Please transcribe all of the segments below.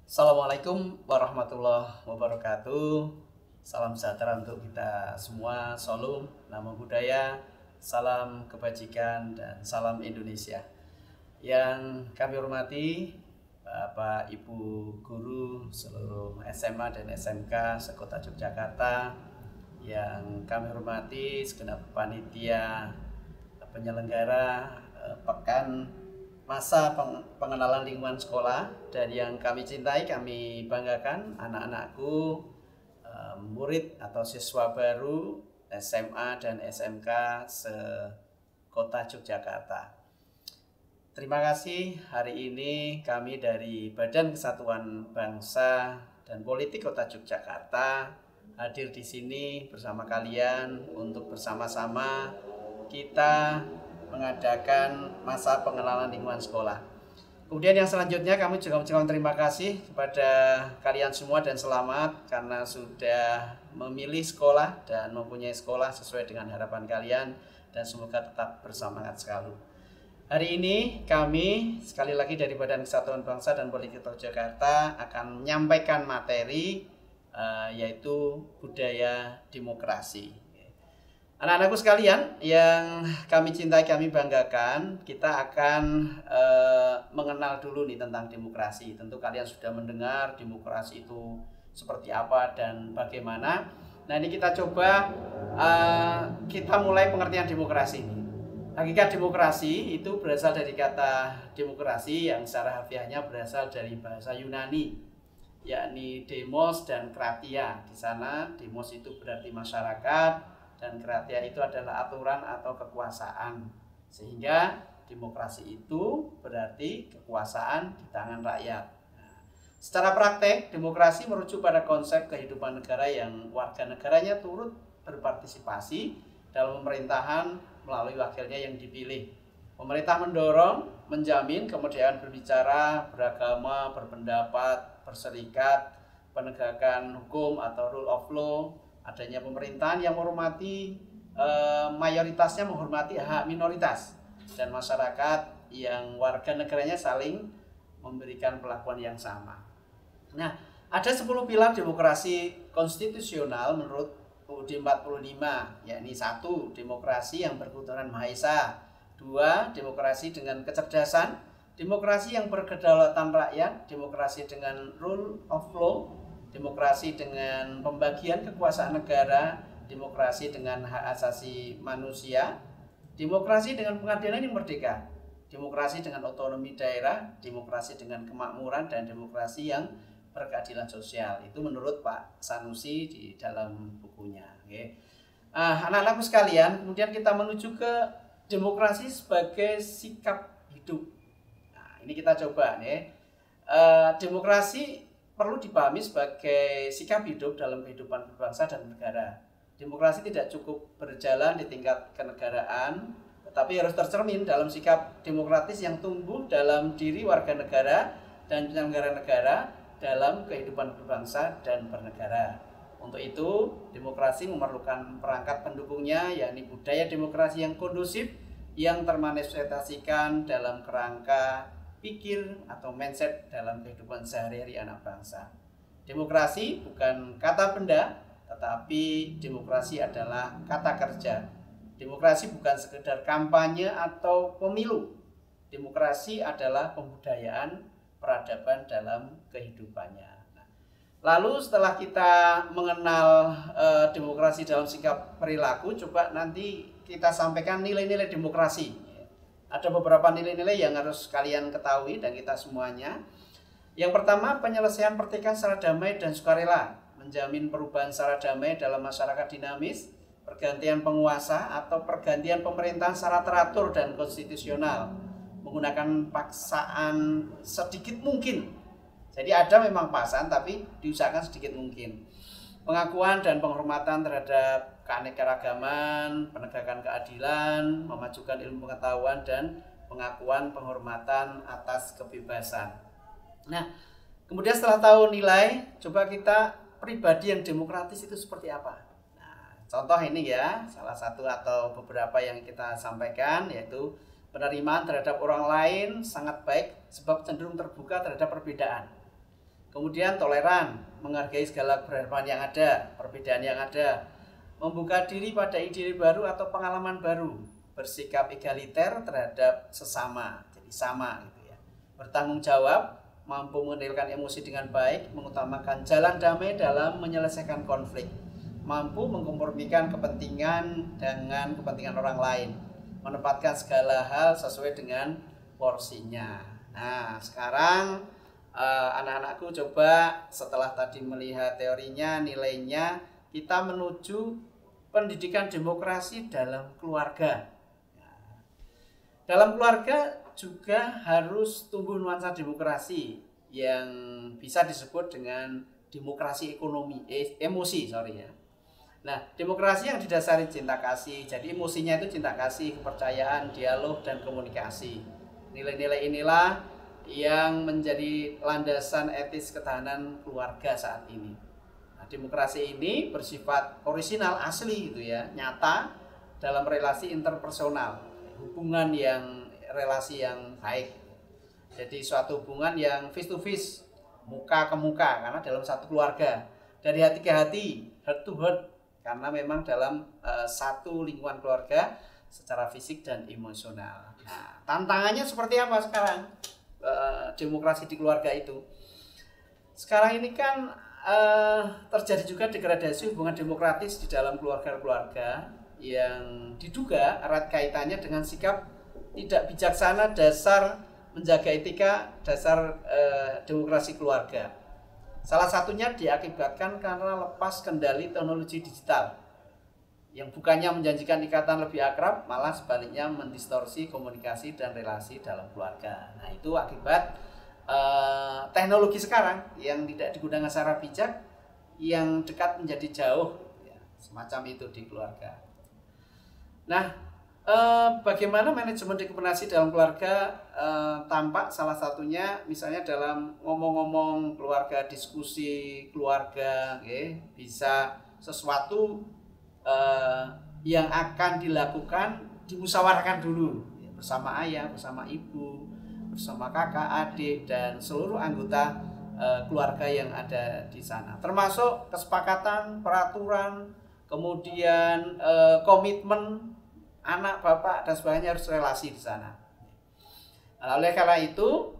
Assalamualaikum warahmatullahi wabarakatuh. Salam sejahtera untuk kita semua. Salam, namo budaya, salam kebajikan, dan salam Indonesia. Yang kami hormati Bapak Ibu guru seluruh SMA dan SMK sekota Yogyakarta, yang kami hormati segenap panitia penyelenggara pekan masa pengenalan lingkungan sekolah, dan yang kami cintai, kami banggakan anak-anakku, murid atau siswa baru SMA dan SMK sekota Yogyakarta. Terima kasih. Hari ini kami dari Badan Kesatuan Bangsa dan Politik Kota Yogyakarta hadir di sini bersama kalian untuk bersama-sama kita mengadakan masa pengenalan lingkungan sekolah. Kemudian yang selanjutnya kami juga mengucapkan terima kasih kepada kalian semua dan selamat karena sudah memilih sekolah dan mempunyai sekolah sesuai dengan harapan kalian, dan semoga tetap bersemangat selalu. Hari ini kami sekali lagi dari Badan Kesatuan Bangsa dan Politik Kota Jakarta akan menyampaikan materi yaitu budaya demokrasi. Anak-anakku sekalian yang kami cintai, kami banggakan, kita akan mengenal dulu nih tentang demokrasi. Tentu kalian sudah mendengar demokrasi itu seperti apa dan bagaimana. Nah, ini kita coba kita mulai pengertian demokrasi ini. Hakikat demokrasi itu berasal dari kata demokrasi yang secara harfiahnya berasal dari bahasa Yunani, yakni demos dan kratia. Di sana demos itu berarti masyarakat, dan kratia itu adalah aturan atau kekuasaan. Sehingga demokrasi itu berarti kekuasaan di tangan rakyat. Nah, secara praktek, demokrasi merujuk pada konsep kehidupan negara yang warga negaranya turut berpartisipasi dalam pemerintahan melalui wakilnya yang dipilih. Pemerintah mendorong, menjamin kemerdekaan berbicara, beragama, berpendapat, berserikat, penegakan hukum atau rule of law, adanya pemerintahan yang menghormati mayoritasnya menghormati hak minoritas, dan masyarakat yang warga negaranya saling memberikan perlakuan yang sama. Nah, ada 10 pilar demokrasi konstitusional menurut UUD 45, yakni 1. Demokrasi yang berketuhanan Maha Esa. 2. Demokrasi dengan kecerdasan. Demokrasi yang berkedaulatan rakyat. Demokrasi dengan rule of law. Demokrasi dengan pembagian kekuasaan negara, demokrasi dengan hak asasi manusia, demokrasi dengan pengadilan yang merdeka, demokrasi dengan otonomi daerah, demokrasi dengan kemakmuran, dan demokrasi yang berkeadilan sosial. Itu menurut Pak Sanusi di dalam bukunya. Anak-anakku sekalian, kemudian kita menuju ke demokrasi sebagai sikap hidup. Nah, ini kita coba nih. Demokrasi perlu dipahami sebagai sikap hidup dalam kehidupan berbangsa dan negara. Demokrasi tidak cukup berjalan di tingkat kenegaraan, tetapi harus tercermin dalam sikap demokratis yang tumbuh dalam diri warga negara dan penyelenggara negara dalam kehidupan berbangsa dan bernegara. Untuk itu, demokrasi memerlukan perangkat pendukungnya, yakni budaya demokrasi yang kondusif, yang termanifestasikan dalam kerangka pikir atau mindset dalam kehidupan sehari-hari anak bangsa. Demokrasi bukan kata benda, tetapi demokrasi adalah kata kerja. Demokrasi bukan sekedar kampanye atau pemilu. Demokrasi adalah pembudayaan peradaban dalam kehidupannya. Lalu setelah kita mengenal demokrasi dalam sikap perilaku, coba nanti kita sampaikan nilai-nilai demokrasi. Ada beberapa nilai-nilai yang harus kalian ketahui dan kita semuanya. Yang pertama, penyelesaian pertikaian secara damai dan sukarela, menjamin perubahan secara damai dalam masyarakat dinamis, pergantian penguasa atau pergantian pemerintahan secara teratur dan konstitusional, menggunakan paksaan sedikit mungkin. Jadi ada memang paksaan, tapi diusahakan sedikit mungkin. Pengakuan dan penghormatan terhadap keanekaragaman, penegakan keadilan, memajukan ilmu pengetahuan, dan pengakuan penghormatan atas kebebasan. Nah, kemudian setelah tahu nilai, coba kita pribadi yang demokratis itu seperti apa. Nah, contoh ini ya, salah satu atau beberapa yang kita sampaikan, yaitu penerimaan terhadap orang lain sangat baik sebab cenderung terbuka terhadap perbedaan. Kemudian toleran, menghargai segala keberagaman yang ada, perbedaan yang ada, membuka diri pada ide baru atau pengalaman baru, bersikap egaliter terhadap sesama, jadi sama gitu ya. Bertanggung jawab, mampu mengendalikan emosi dengan baik, mengutamakan jalan damai dalam menyelesaikan konflik, mampu mengkompromikan kepentingan dengan kepentingan orang lain, menempatkan segala hal sesuai dengan porsinya. Nah, sekarang anak-anakku coba setelah tadi melihat teorinya, nilainya, kita menuju pendidikan demokrasi dalam keluarga. Dalam keluarga juga harus tumbuh nuansa demokrasi yang bisa disebut dengan demokrasi emosi. Nah, demokrasi yang didasari cinta kasih. Jadi emosinya itu cinta kasih, kepercayaan, dialog, dan komunikasi. Nilai-nilai inilah yang menjadi landasan etis ketahanan keluarga saat ini. Nah, demokrasi ini bersifat orisinal, asli gitu ya, nyata dalam relasi interpersonal, relasi yang baik. Jadi suatu hubungan yang face to face, muka ke muka, karena dalam satu keluarga, dari hati ke hati, heart to heart, karena memang dalam satu lingkungan keluarga secara fisik dan emosional. Nah, tantangannya seperti apa sekarang? Demokrasi di keluarga itu sekarang ini kan terjadi juga degradasi hubungan demokratis di dalam keluarga-keluarga yang diduga erat kaitannya dengan sikap tidak bijaksana dasar menjaga etika dasar demokrasi keluarga. Salah satunya diakibatkan karena lepas kendali teknologi digital yang bukannya menjanjikan ikatan lebih akrab, malah sebaliknya mendistorsi komunikasi dan relasi dalam keluarga. Nah, itu akibat teknologi sekarang yang tidak digunakan secara bijak, yang dekat menjadi jauh, ya, semacam itu di keluarga. Nah, bagaimana manajemen demokrasi dalam keluarga tampak salah satunya misalnya dalam ngomong-ngomong keluarga, diskusi keluarga, bisa sesuatu yang akan dilakukan dimusyawarahkan dulu ya, bersama ayah, bersama ibu, bersama kakak, adik, dan seluruh anggota keluarga yang ada di sana, termasuk kesepakatan, peraturan, kemudian komitmen anak, bapak, dan sebagainya harus relasi di sana. Oleh karena itu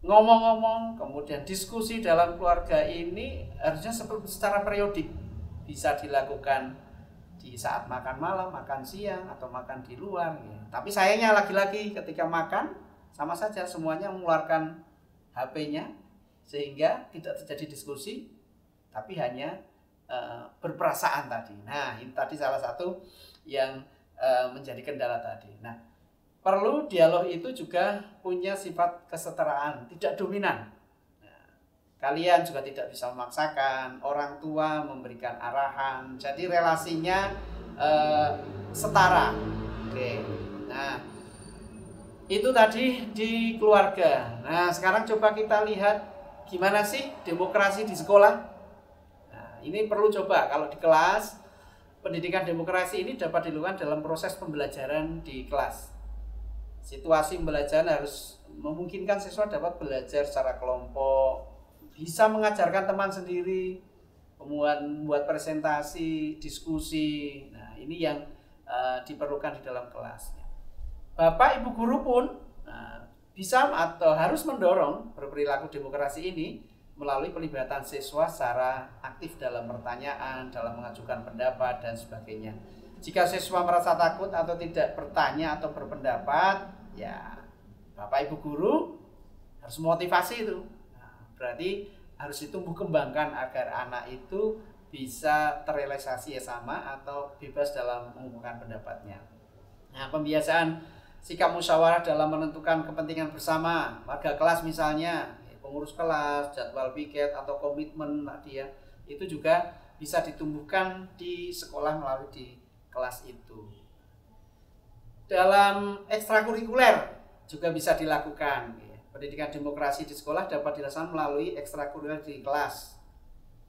ngomong-ngomong kemudian diskusi dalam keluarga ini harusnya secara periodik, bisa dilakukan di saat makan malam, makan siang, atau makan di luar ya. Tapi sayangnya lagi-lagi ketika makan sama saja semuanya mengeluarkan HP-nya sehingga tidak terjadi diskusi, tapi hanya berperasaan tadi. Nah, ini tadi salah satu yang menjadi kendala tadi. Nah, perlu dialog itu juga punya sifat kesetaraan, tidak dominan. Kalian juga tidak bisa memaksakan, orang tua memberikan arahan, jadi relasinya setara. Oke. Nah, itu tadi di keluarga. Nah, sekarang coba kita lihat gimana sih demokrasi di sekolah. Nah, ini perlu coba kalau di kelas, pendidikan demokrasi ini dapat dilakukan dalam proses pembelajaran di kelas. Situasi pembelajaran harus memungkinkan siswa dapat belajar secara kelompok, bisa mengajarkan teman sendiri, kemudian membuat presentasi, diskusi. Nah, ini yang diperlukan di dalam kelas. Bapak Ibu guru pun bisa atau harus mendorong berperilaku demokrasi ini melalui pelibatan siswa secara aktif dalam pertanyaan, dalam mengajukan pendapat, dan sebagainya. Jika siswa merasa takut atau tidak bertanya atau berpendapat, ya Bapak Ibu guru harus motivasi itu. Berarti harus ditumbuh kembangkan agar anak itu bisa terrealisasi sama atau bebas dalam mengungkapkan pendapatnya. Nah, pembiasaan sikap musyawarah dalam menentukan kepentingan bersama, warga kelas misalnya, pengurus kelas, jadwal piket atau komitmen tadi ya, itu juga bisa ditumbuhkan di sekolah melalui di kelas itu. Dalam ekstrakurikuler juga bisa dilakukan. Pendidikan demokrasi di sekolah dapat dilaksanakan melalui ekstrakurikuler di kelas.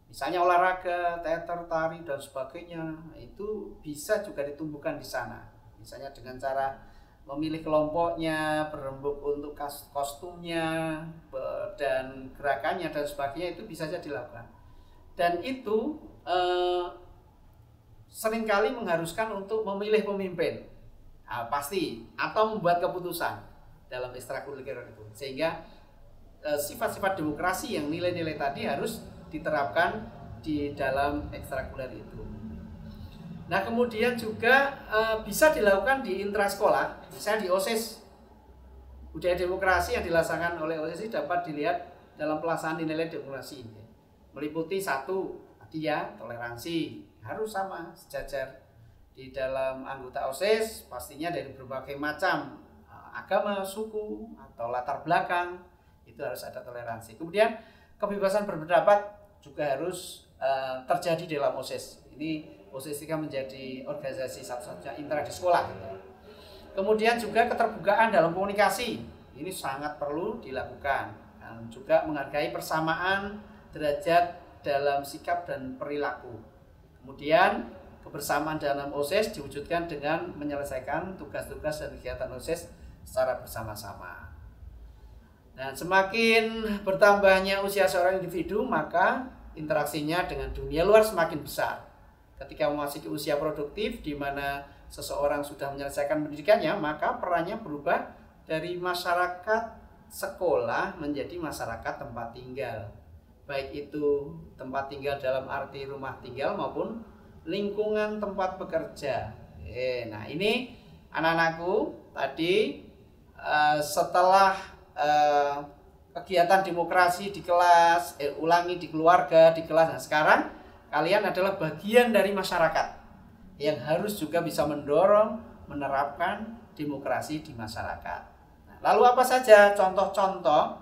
Misalnya olahraga, teater, tari, dan sebagainya. Itu bisa juga ditumbuhkan di sana. Misalnya dengan cara memilih kelompoknya, berembuk untuk kostumnya dan gerakannya dan sebagainya, itu bisa saja dilakukan. Dan itu seringkali mengharuskan untuk memilih pemimpin, pasti, atau membuat keputusan dalam ekstrakurikuler itu, sehingga sifat-sifat demokrasi yang nilai-nilai tadi harus diterapkan di dalam ekstrakurikuler itu. Nah, kemudian juga bisa dilakukan di intrasekolah, misalnya di OSIS. Budaya demokrasi yang dilaksanakan oleh OSIS dapat dilihat dalam pelaksanaan nilai demokrasi, meliputi satu, tadi ya, toleransi harus sama, sejajar di dalam anggota OSIS, pastinya dari berbagai macam agama, suku, atau latar belakang, itu harus ada toleransi. Kemudian kebebasan berpendapat juga harus terjadi dalam OSIS. Ini OSIS kan menjadi organisasi satu-satunya intra di sekolah. Kemudian juga keterbukaan dalam komunikasi, ini sangat perlu dilakukan. Dan juga menghargai persamaan derajat dalam sikap dan perilaku. Kemudian kebersamaan dalam OSIS diwujudkan dengan menyelesaikan tugas-tugas dan kegiatan OSIS secara bersama-sama. Dan semakin bertambahnya usia seorang individu, maka interaksinya dengan dunia luar semakin besar. Ketika memasuki usia produktif di mana seseorang sudah menyelesaikan pendidikannya, maka perannya berubah dari masyarakat sekolah menjadi masyarakat tempat tinggal. Baik itu tempat tinggal dalam arti rumah tinggal maupun lingkungan tempat bekerja. Nah, ini anak-anakku tadi setelah kegiatan demokrasi di kelas, ulangi di keluarga, di kelas. Nah, sekarang kalian adalah bagian dari masyarakat yang harus juga bisa mendorong, menerapkan demokrasi di masyarakat. Nah, lalu apa saja contoh-contoh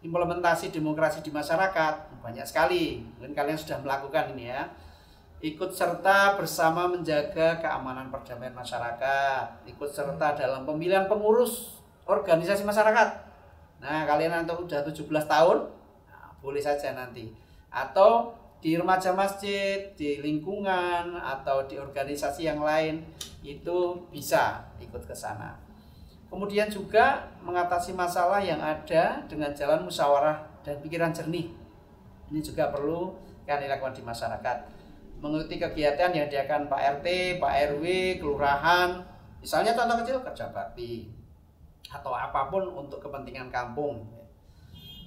implementasi demokrasi di masyarakat? Banyak sekali, mungkin kalian sudah melakukan ini ya. Ikut serta bersama menjaga keamanan perdamaian masyarakat, ikut serta dalam pemilihan pengurus organisasi masyarakat. Nah, kalian nanti udah 17 tahun, nah, boleh saja nanti. Atau di remaja masjid, di lingkungan, atau di organisasi yang lain, itu bisa ikut ke sana. Kemudian juga mengatasi masalah yang ada dengan jalan musyawarah dan pikiran jernih. Ini juga perlu kan dilakukan di masyarakat. Mengikuti kegiatan yang diadakan Pak RT, Pak RW, kelurahan, misalnya contoh kecil kerja bakti, atau apapun untuk kepentingan kampung.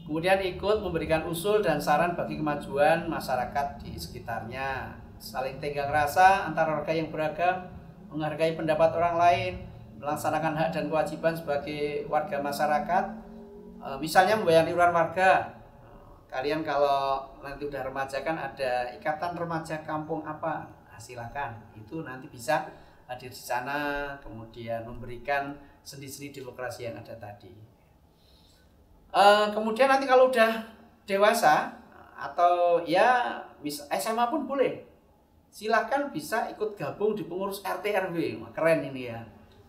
Kemudian ikut memberikan usul dan saran bagi kemajuan masyarakat di sekitarnya. Saling tenggang rasa antara warga yang beragam, menghargai pendapat orang lain, melaksanakan hak dan kewajiban sebagai warga masyarakat. Misalnya membayar iuran warga. Kalian kalau nanti udah remaja kan ada ikatan remaja kampung apa? Nah, silakan. Itu nanti bisa hadir di sana, kemudian memberikan sendi-sendi demokrasi yang ada tadi. Kemudian nanti kalau udah dewasa atau ya SMA pun boleh, silahkan bisa ikut gabung di pengurus RT RW. Keren ini ya,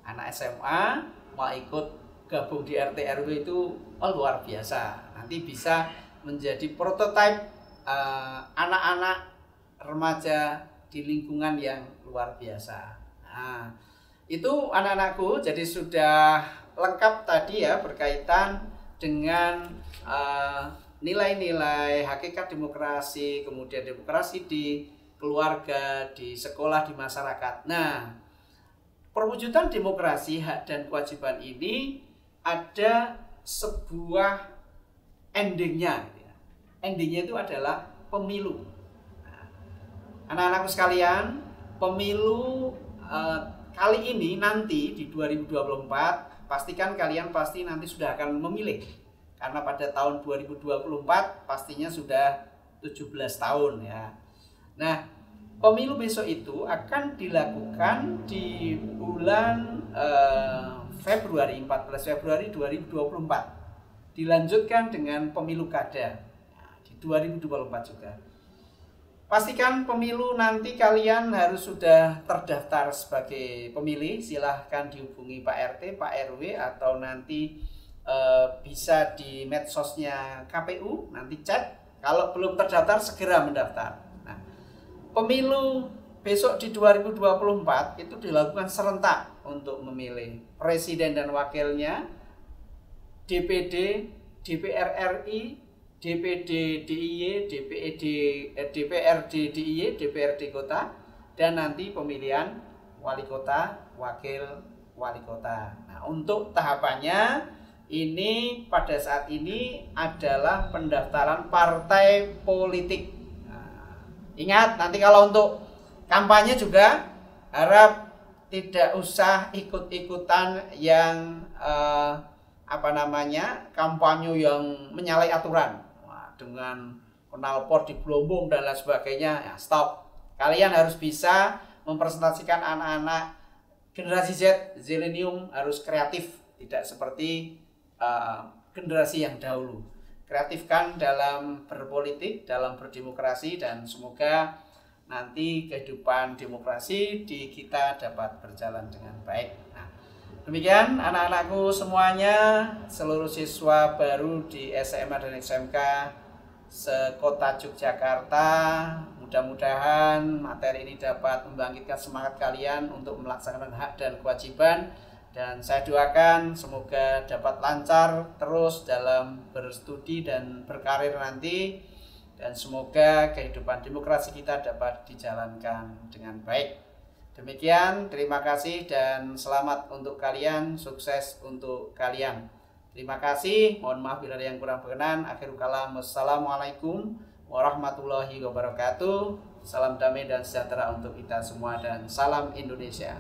anak SMA mau ikut gabung di RT RW itu luar biasa. Nanti bisa menjadi prototipe anak-anak remaja di lingkungan yang luar biasa. Nah, itu anak-anakku, jadi sudah lengkap tadi ya berkaitan dengan nilai-nilai hakikat demokrasi, kemudian demokrasi di keluarga, di sekolah, di masyarakat. Nah, perwujudan demokrasi, hak dan kewajiban ini ada sebuah endingnya. Endingnya itu adalah pemilu. Nah, anak-anakku sekalian, pemilu kali ini nanti di 2024, pastikan kalian pasti nanti sudah akan memilih. Karena pada tahun 2024 pastinya sudah 17 tahun ya. Nah, pemilu besok itu akan dilakukan di bulan Februari, 14 Februari 2024. Dilanjutkan dengan pemilu kada di 2024 juga. Pastikan pemilu nanti kalian harus sudah terdaftar sebagai pemilih. Silahkan dihubungi Pak RT, Pak RW, atau nanti bisa di medsosnya KPU, nanti chat. Kalau belum terdaftar, segera mendaftar. Nah, pemilu besok di 2024 itu dilakukan serentak untuk memilih presiden dan wakilnya, DPD, DPR RI, DPD DIY, DPRD DIY, DPRD kota, dan nanti pemilihan wali kota, wakil wali kota. Nah, untuk tahapannya ini pada saat ini adalah pendaftaran partai politik. Nah, ingat nanti kalau untuk kampanye juga harap tidak usah ikut-ikutan yang kampanye yang menyalahi aturan. Dengan knalpot digelombong dan lain sebagainya, ya stop. Kalian harus bisa mempresentasikan anak-anak generasi Z, Zilenium harus kreatif, tidak seperti generasi yang dahulu. Kreatifkan dalam berpolitik, dalam berdemokrasi, dan semoga nanti kehidupan demokrasi di kita dapat berjalan dengan baik. Nah, demikian anak-anakku semuanya, seluruh siswa baru di SMA dan SMK sekota Yogyakarta, mudah-mudahan materi ini dapat membangkitkan semangat kalian untuk melaksanakan hak dan kewajiban, dan saya doakan semoga dapat lancar terus dalam berstudi dan berkarir nanti, dan semoga kehidupan demokrasi kita dapat dijalankan dengan baik. Demikian, terima kasih dan selamat untuk kalian, sukses untuk kalian. Terima kasih, mohon maaf bila ada yang kurang berkenan. Akhirul kalam, wassalamualaikum warahmatullahi wabarakatuh. Salam damai dan sejahtera untuk kita semua dan salam Indonesia.